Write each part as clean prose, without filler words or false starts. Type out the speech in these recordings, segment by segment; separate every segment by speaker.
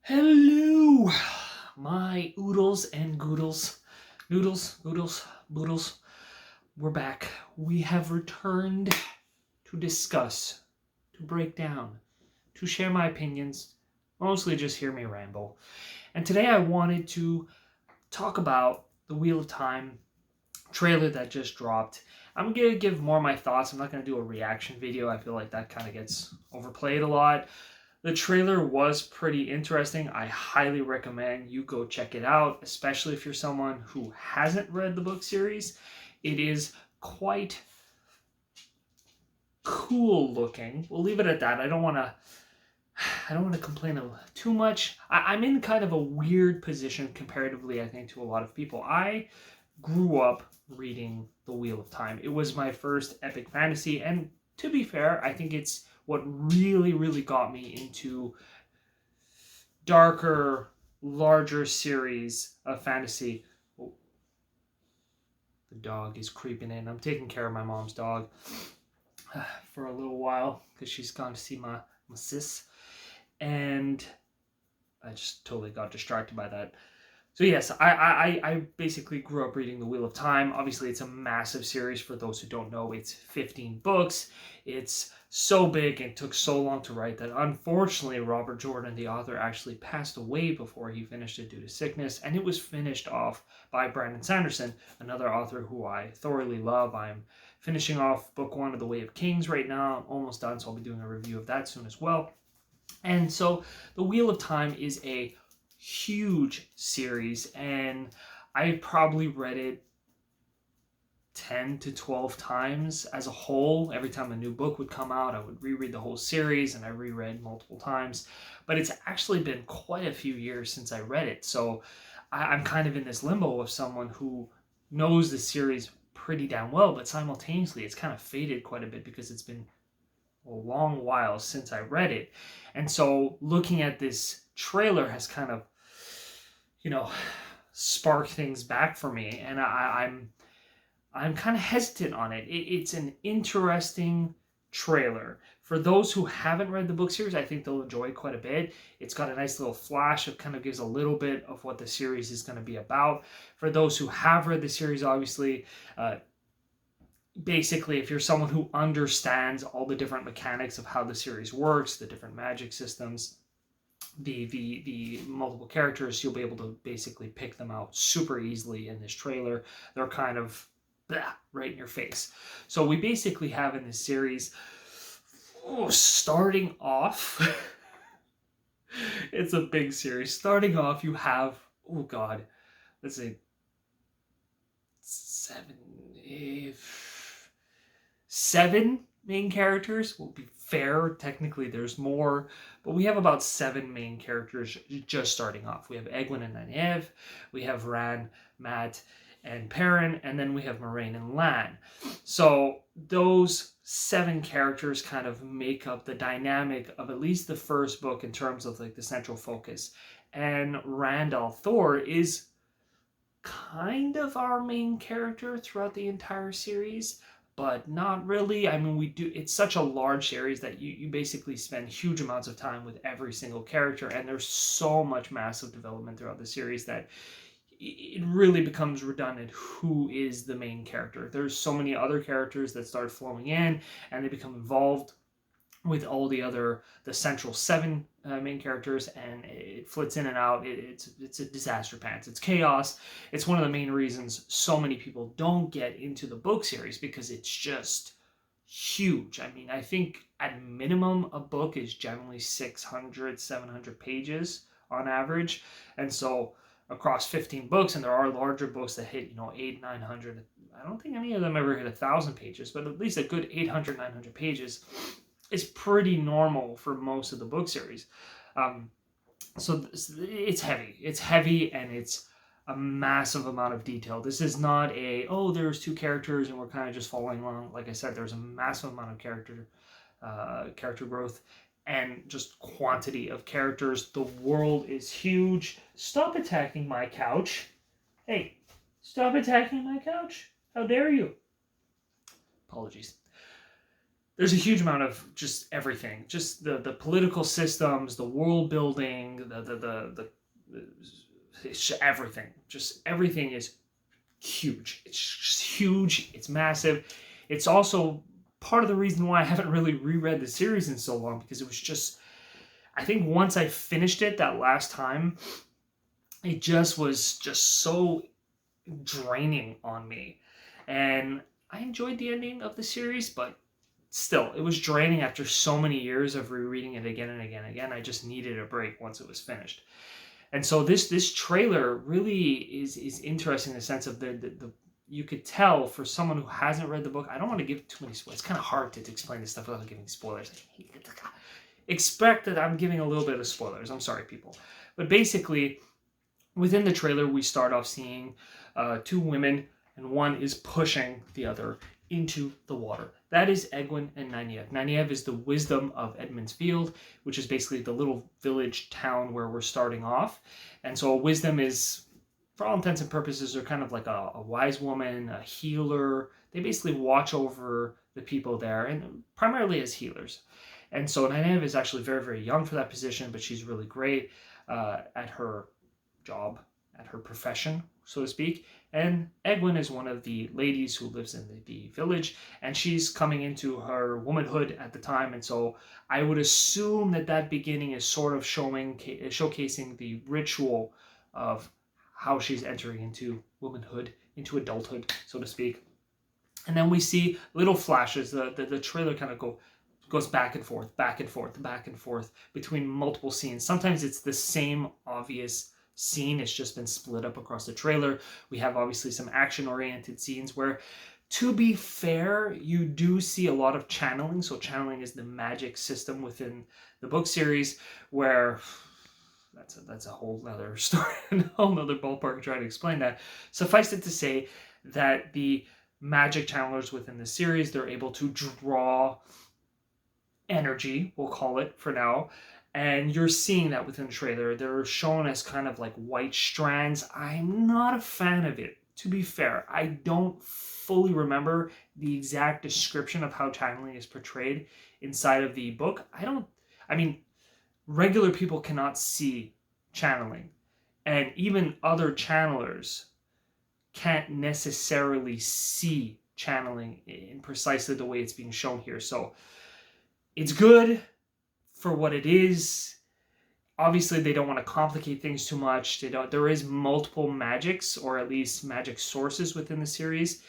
Speaker 1: Hello, my oodles and goodles. Noodles, oodles, boodles. We're back. We have returned to discuss, to break down, to share my opinions, mostly just hear me ramble. And today I wanted to talk about the Wheel of Time trailer that just dropped. I'm going to give more of my thoughts. I'm not going to do a reaction video. I feel like that kind of gets overplayed a lot. The trailer was pretty interesting. I highly recommend you go check it out, especially if you're someone who hasn't read the book series. It is quite cool looking. We'll leave it at that. I don't want to complain too much. I'm in kind of a weird position comparatively, I think, to a lot of people. I grew up reading The Wheel of Time. It was my first epic fantasy, and to be fair, I think it's what really got me into darker, larger series of fantasy. Oh, the dog is creeping in. I'm taking care of my mom's dog for a little while because she's gone to see my sis, and I just totally got distracted by that. So yes, I basically grew up reading The Wheel of Time. Obviously, it's a massive series. For those who don't know, it's 15 books. It's so big and took so long to write that unfortunately Robert Jordan, the author, actually passed away before he finished it due to sickness. And it was finished off by Brandon Sanderson, another author who I thoroughly love. I'm finishing off book 1 of The Way of Kings right now. I'm almost done, so I'll be doing a review of that soon as well. And so The Wheel of Time is a huge series, and I probably read it 10 to 12 times as a whole. Every time a new book would come out, I would reread the whole series, and I reread multiple times. But it's actually been quite a few years since I read it, so I'm kind of in this limbo of someone who knows the series pretty damn well, but simultaneously it's kind of faded quite a bit because it's been a long while since I read it. And so looking at this trailer has kind of, sparked things back for me, and I'm kind of hesitant on it. It's an interesting trailer. For those who haven't read the book series, I think they'll enjoy it quite a bit. It's got a nice little flash. It kind of gives a little bit of what the series is going to be about. For those who have read the series, obviously, basically, if you're someone who understands all the different mechanics of how the series works, the different magic systems, the multiple characters, you'll be able to basically pick them out super easily in this trailer. They're kind of right in your face. So we basically have in this series, starting off, it's a big series. Starting off, you have, let's say, seven main characters. Will be fair. Technically, there's more, but we have about 7 main characters just starting off. We have Egwene and Nynaeve, we have Ran, Matt, and Perrin, and then we have Moraine and Lan. So those 7 characters kind of make up the dynamic of at least the first book in terms of like the central focus. And Rand al'Thor is kind of our main character throughout the entire series, but not really. I mean, it's such a large series that you basically spend huge amounts of time with every single character, and there's so much massive development throughout the series that it really becomes redundant who is the main character. There's so many other characters that start flowing in, and they become involved with all the central 7 main characters, and it flits in and out. It's a disaster pants. It's chaos. It's one of the main reasons so many people don't get into the book series, because it's just huge. I mean, I think at minimum a book is generally 600, 700 pages on average, and so across 15 books, and there are larger books that hit 800, 900. I don't think any of them ever hit 1,000 pages, but at least a good 800, 900 pages is pretty normal for most of the book series. So it's heavy. It's heavy, and it's a massive amount of detail. This is not there's 2 characters and we're kind of just following along. Like I said, there's a massive amount of character growth and just quantity of characters. The world is huge. Stop attacking my couch. Hey, stop attacking my couch. How dare you? Apologies. there's a huge amount of just everything, just the political systems, the world building, everything. Just everything is huge. It's just huge. It's massive. It's also part of the reason why I haven't really reread the series in so long, because it was just, I think once I finished it that last time, it just was just so draining on me. And I enjoyed the ending of the series, but still, it was draining after so many years of rereading it again and again and again. I just needed a break once it was finished. And so this trailer really is interesting in the sense of the you could tell for someone who hasn't read the book. I don't want to give too many spoilers. It's kind of hard to explain this stuff without giving spoilers. Expect that I'm giving a little bit of spoilers. I'm sorry, people. But basically, within the trailer, we start off seeing two women, and one is pushing the other into the water. That is Egwene and Nynaeve. Nynaeve is the wisdom of Edmund's Field, which is basically the little village town where we're starting off. And so wisdom is, for all intents and purposes, they're kind of like a wise woman, a healer. They basically watch over the people there, and primarily as healers. And so Nynaeve is actually very, very young for that position, but she's really great at her job, at her profession, so to speak. And Egwene is one of the ladies who lives in the village, and she's coming into her womanhood at the time. And so I would assume that beginning is sort of showcasing the ritual of how she's entering into womanhood, into adulthood, so to speak. And then we see little flashes. The trailer kind of goes back and forth, back and forth, back and forth between multiple scenes. Sometimes it's the same obvious scene, it's just been split up across the trailer. We have obviously some action-oriented scenes where, to be fair, you do see a lot of channeling. So channeling is the magic system within the book series, where that's a whole other story, a whole other ballpark trying to explain that. Suffice it to say that the magic channelers within the series, they're able to draw energy, we'll call it for now. And you're seeing that within the trailer. They're shown as kind of like white strands. I'm not a fan of it, to be fair. I don't fully remember the exact description of how channeling is portrayed inside of the book. I mean, regular people cannot see channeling. And even other channelers can't necessarily see channeling in precisely the way it's being shown here. So it's good for what it is. Obviously, they don't want to complicate things too much. There is multiple magics, or at least magic sources within the series,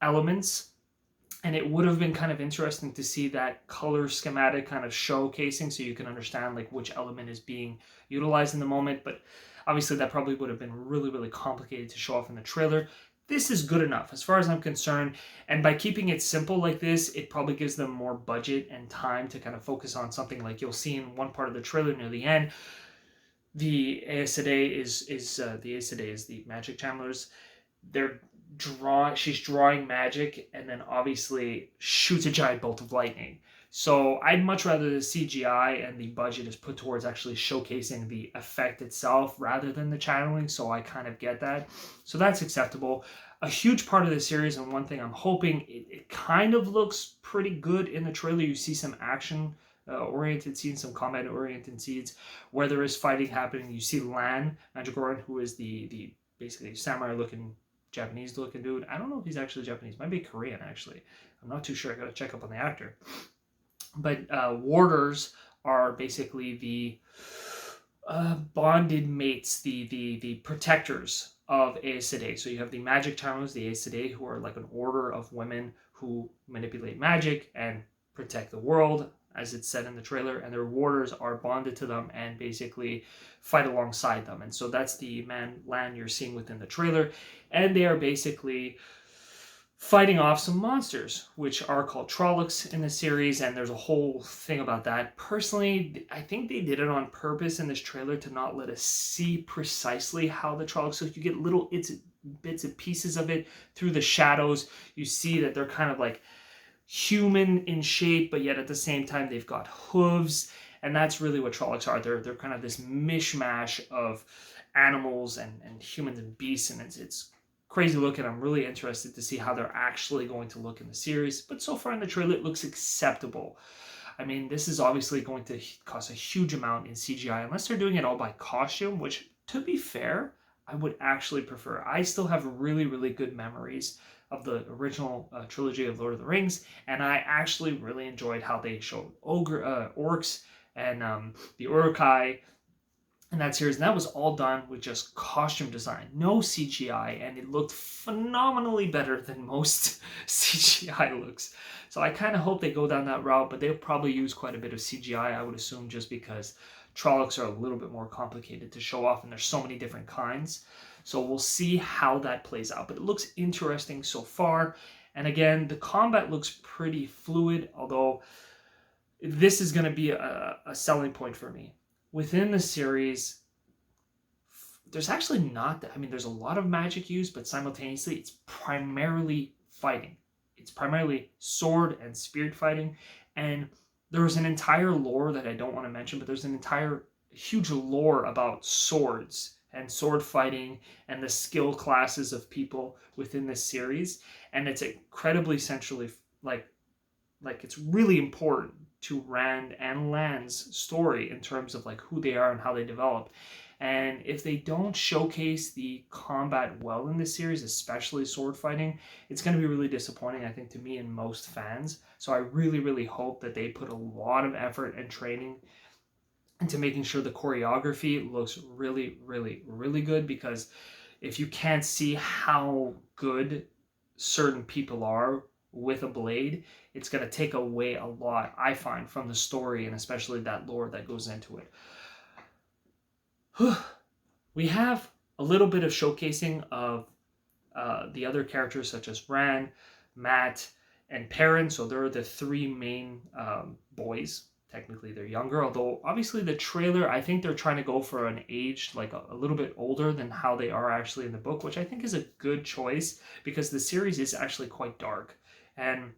Speaker 1: elements. And it would have been kind of interesting to see that color schematic kind of showcasing, so you can understand like which element is being utilized in the moment. But obviously that probably would have been really, really complicated to show off in the trailer. This is good enough as far as I'm concerned. And by keeping it simple like this, it probably gives them more budget and time to kind of focus on something like you'll see in one part of the trailer near the end. The Aes Sedai is the magic channelers. She's drawing magic and then obviously shoots a giant bolt of lightning. So I'd much rather the CGI and the budget is put towards actually showcasing the effect itself rather than the channeling, so I kind of get that. So that's acceptable. A huge part of the series, and one thing I'm hoping, it kind of looks pretty good in the trailer. You see some action oriented scenes, some combat oriented scenes where there is fighting happening. You see Lan Mandragoran, who is the basically samurai looking Japanese looking dude. I don't know if he's actually Japanese. Might be Korean, actually. I'm not too sure. I gotta check up on the actor. But warders are basically the bonded mates, the protectors of Aes Sedai. So you have the magic channelers, the Aes Sedai, who are like an order of women who manipulate magic and protect the world, as it's said in the trailer, and their warders are bonded to them and basically fight alongside them. And so that's the Lan you're seeing within the trailer. And they are basically fighting off some monsters, which are called Trollocs in the series, and there's a whole thing about that. Personally, I think they did it on purpose in this trailer to not let us see precisely how the Trollocs, so you get little bits and pieces of it through the shadows. You see that they're kind of like human in shape, but yet at the same time they've got hooves, and that's really what Trollocs are. They're kind of this mishmash of animals and humans and beasts, and it's crazy looking. I'm really interested to see how they're actually going to look in the series. But so far in the trailer, it looks acceptable. I mean, this is obviously going to cost a huge amount in CGI, unless they're doing it all by costume, which, to be fair, I would actually prefer. I still have really, really good memories of the original trilogy of Lord of the Rings, and I actually really enjoyed how they showed orcs and the Uruk-hai in that series. And that was all done with just costume design, no CGI, and it looked phenomenally better than most CGI looks. So I kind of hope they go down that route, but they'll probably use quite a bit of CGI, I would assume, just because Trollocs are a little bit more complicated to show off, and there's so many different kinds. So we'll see how that plays out. But it looks interesting so far. And again, the combat looks pretty fluid, although this is going to be a selling point for me. Within the series, there's actually not that. I mean, there's a lot of magic used, but simultaneously, it's primarily fighting. It's primarily sword and spirit fighting. And there's an entire lore that I don't want to mention, but there's an entire huge lore about swords and sword fighting and the skill classes of people within this series. And it's incredibly centrally, like it's really important to Rand and Lan's story in terms of like who they are and how they develop. And if they don't showcase the combat well in this series, especially sword fighting, it's going to be really disappointing, I think, to me and most fans. So I really, really hope that they put a lot of effort and training into making sure the choreography looks really, really, really good, because if you can't see how good certain people are with a blade, it's going to take away a lot, I find, from the story and especially that lore that goes into it. We have a little bit of showcasing of the other characters such as Bran, Matt, and Perrin. So they're the three main boys. Technically they're younger, although obviously the trailer, I think they're trying to go for an age like a little bit older than how they are actually in the book, which I think is a good choice because the series is actually quite dark. And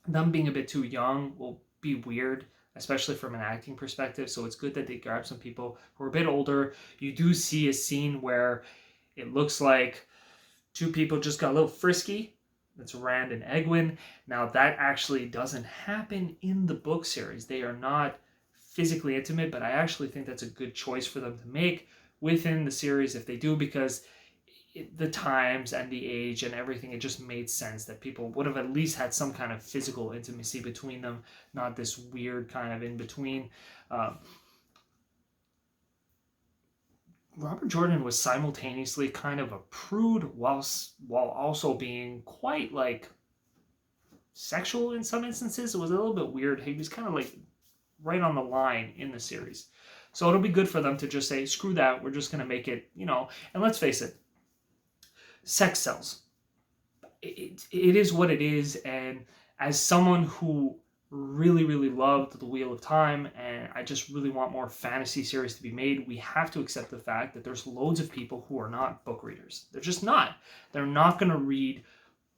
Speaker 1: them being a bit too young will be weird, especially from an acting perspective. So it's good that they grab some people who are a bit older. You do see a scene where it looks like two people just got a little frisky. That's Rand and Egwene. Now that actually doesn't happen in the book series. They are not physically intimate, but I actually think that's a good choice for them to make within the series if they do, because the times and the age and everything, it just made sense that people would have at least had some kind of physical intimacy between them, not this weird kind of in between. Robert Jordan was simultaneously kind of a prude while also being quite like sexual in some instances. It was a little bit weird. He was kind of like right on the line in the series. So it'll be good for them to just say, screw that, we're just going to make it, and let's face it, sex sells. It is what it is, and as someone who really, really loved The Wheel of Time, and I just really want more fantasy series to be made, we have to accept the fact that there's loads of people who are not book readers. They're just not. They're not going to read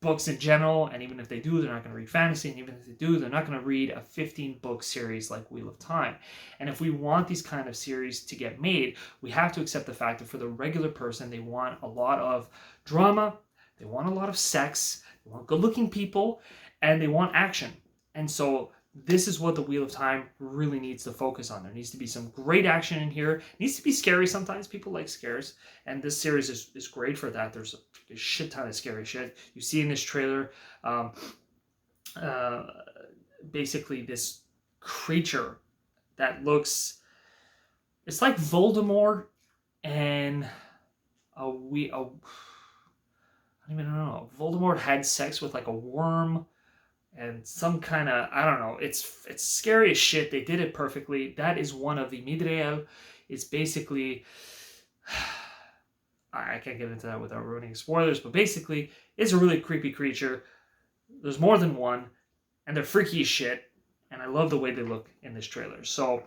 Speaker 1: books in general, and even if they do, they're not going to read fantasy, and even if they do, they're not going to read a 15-book series like Wheel of Time. And if we want these kind of series to get made, we have to accept the fact that for the regular person, they want a lot of drama, they want a lot of sex, they want good-looking people, and they want action. And so this is what the Wheel of Time really needs to focus on. There needs to be some great action in here. It needs to be scary sometimes. People like scares. And this series is great for that. There's a shit ton of scary shit. You see in this trailer, basically this creature that looks... It's like Voldemort and I don't even know. Voldemort had sex with like a worm and some kind of, I don't know, it's scary as shit. They did it perfectly. That is one of the Midriel. It's basically, I can't get into that without ruining spoilers, but basically, it's a really creepy creature. There's more than one, and they're freaky as shit, and I love the way they look in this trailer. So,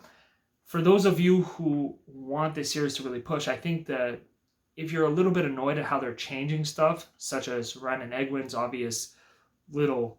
Speaker 1: for those of you who want this series to really push, I think that if you're a little bit annoyed at how they're changing stuff, such as Ren and Egwene's obvious little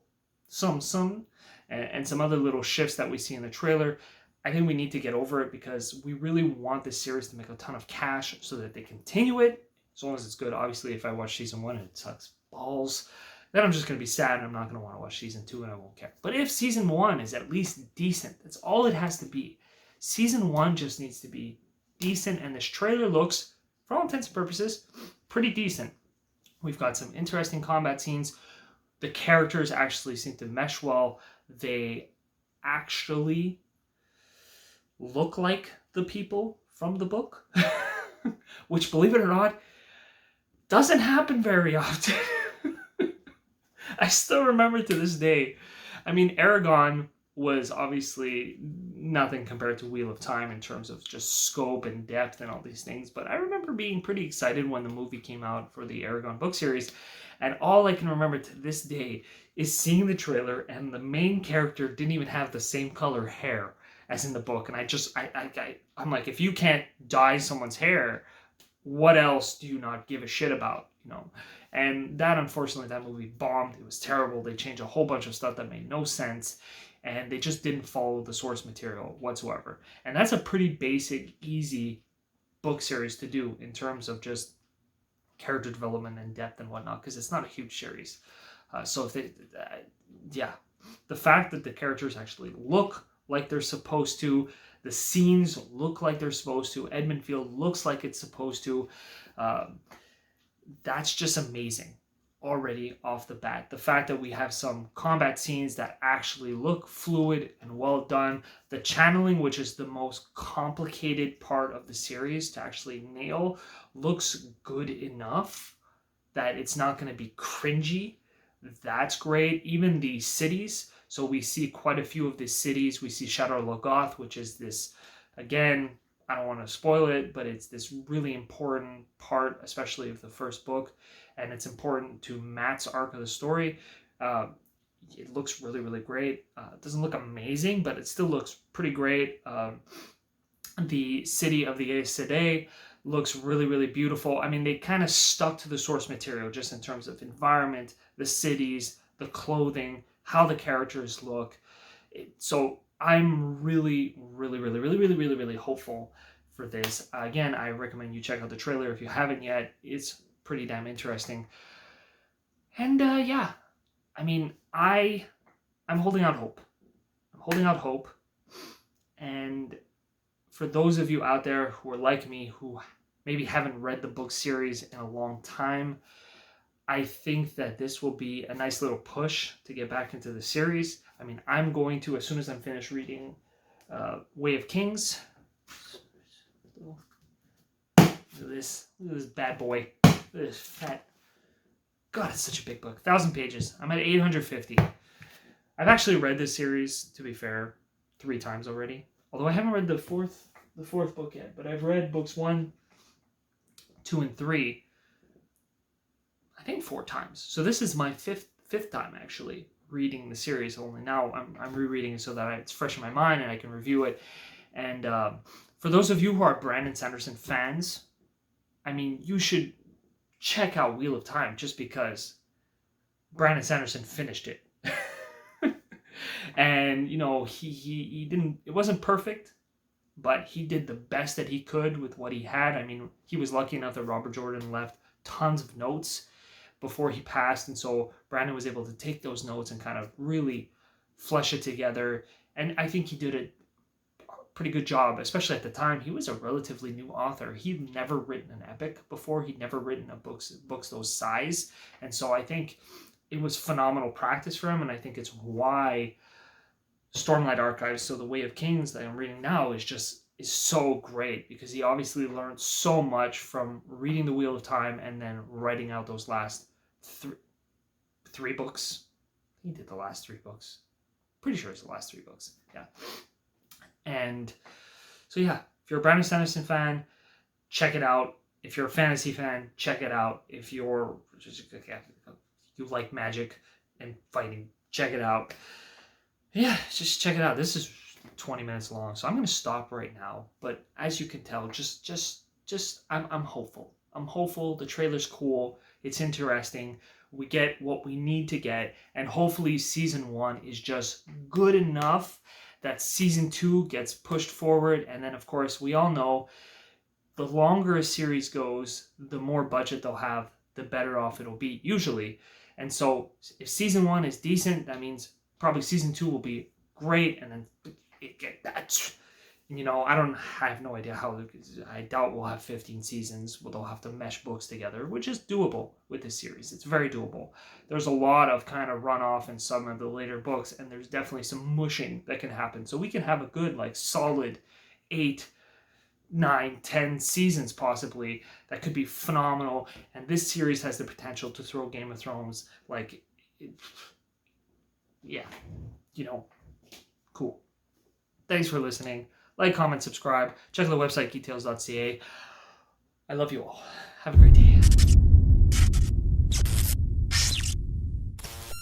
Speaker 1: and some other little shifts that we see in the trailer, I think we need to get over it, because we really want this series to make a ton of cash so that they continue it as long as it's good. Obviously, if I watch season 1 and it sucks balls, then I'm just going to be sad and I'm not going to want to watch season 2 and I won't care. But if season 1 is at least decent, that's all it has to be. Season 1 just needs to be decent, and this trailer looks, for all intents and purposes, pretty decent. We've got some interesting combat scenes. The characters actually seem to mesh well. They actually look like the people from the book, which, believe it or not, doesn't happen very often. I still remember to this day. I mean, Aragon was obviously nothing compared to Wheel of Time in terms of just scope and depth and all these things, but I remember being pretty excited when the movie came out for the Aragon book series, and all I can remember to this day is seeing the trailer, and the main character didn't even have the same color hair as in the book, and I'm like, if you can't dye someone's hair, what else do you not give a shit about, you know? And that, unfortunately, that movie bombed. It was terrible. They changed a whole bunch of stuff that made no sense, and they just didn't follow the source material whatsoever. And that's a pretty basic, easy book series to do in terms of just character development and depth and whatnot, because it's not a huge series. So if the fact that the characters actually look like they're supposed to, the scenes look like they're supposed to, Edmund Field looks like it's supposed to, that's just amazing already off the bat. The fact that we have some combat scenes that actually look fluid and well done, the channeling, which is the most complicated part of the series to actually nail, looks good enough that it's not going to be cringy. That's great. Even the cities, so we see quite a few of the cities. We see Shadar Logoth, which is this, again, I don't want to spoil it, but it's this really important part, especially of the first book, and it's important to Matt's arc of the story. It looks really, really great. It doesn't look amazing, but it still looks pretty great. The city of the Aes Sedai looks really, really beautiful. I mean, they kind of stuck to the source material just in terms of environment, the cities, the clothing, how the characters look. So I'm really, really, really, really, really, really, really hopeful for this. Again, I recommend you check out the trailer if you haven't yet. It's pretty damn interesting. And yeah, I mean, I'm holding out hope. I'm holding out hope. And for those of you out there who are like me, who maybe haven't read the book series in a long time, I think that this will be a nice little push to get back into the series. I mean, I'm going to, as soon as I'm finished reading Way of Kings. Look at this bad boy. Look at this fat. God, it's such a big book. 1,000 pages. I'm at 850. I've actually read this series, to be fair, 3 times already. Although I haven't read the fourth book yet, but I've read books 1, 2, and 3, I think 4 times. So this is my fifth time actually reading the series. Only now I'm rereading it so that it's fresh in my mind and I can review it. And for those of you who are Brandon Sanderson fans, I mean, you should check out Wheel of Time just because Brandon Sanderson finished it. And you know, he didn't, it wasn't perfect, but he did the best that he could with what he had. I mean, he was lucky enough that Robert Jordan left tons of notes before he passed, and so Brandon was able to take those notes and kind of really flesh it together. And I think he did a pretty good job, especially at the time. He was a relatively new author. He'd never written an epic before. He'd never written a books those size, and so I think it was phenomenal practice for him. And I think it's why Stormlight Archives, so the Way of Kings that I'm reading now, is so great, because he obviously learned so much from reading the Wheel of Time and then writing out those last three books. He did the last 3 books. Pretty sure it's the last 3 books. Yeah. And so yeah, if you're a Brandon Sanderson fan, check it out. If you're a fantasy fan, check it out. If you like magic and fighting, check it out. Yeah, just check it out. This is 20 minutes long, so I'm going to stop right now. But as you can tell, I'm hopeful. I'm hopeful. The trailer's cool. It's interesting. We get what we need to get, and hopefully season 1 is just good enough that season 2 gets pushed forward. And then, of course, we all know the longer a series goes, the more budget they'll have, the better off it'll be usually. And so if season 1 is decent, that means probably season 2 will be great, and then that's, I have no idea how. I doubt we'll have 15 seasons. They'll have to mesh books together, which is doable with this series. It's very doable. There's a lot of kind of runoff in some of the later books, and there's definitely some mushing that can happen. So we can have a good, like, solid 8, 9, 10 seasons possibly that could be phenomenal. And this series has the potential to throw Game of Thrones, like, yeah, cool. Thanks for listening. Like, comment, subscribe. Check out the website, geektails.ca. I love you all. Have a great day.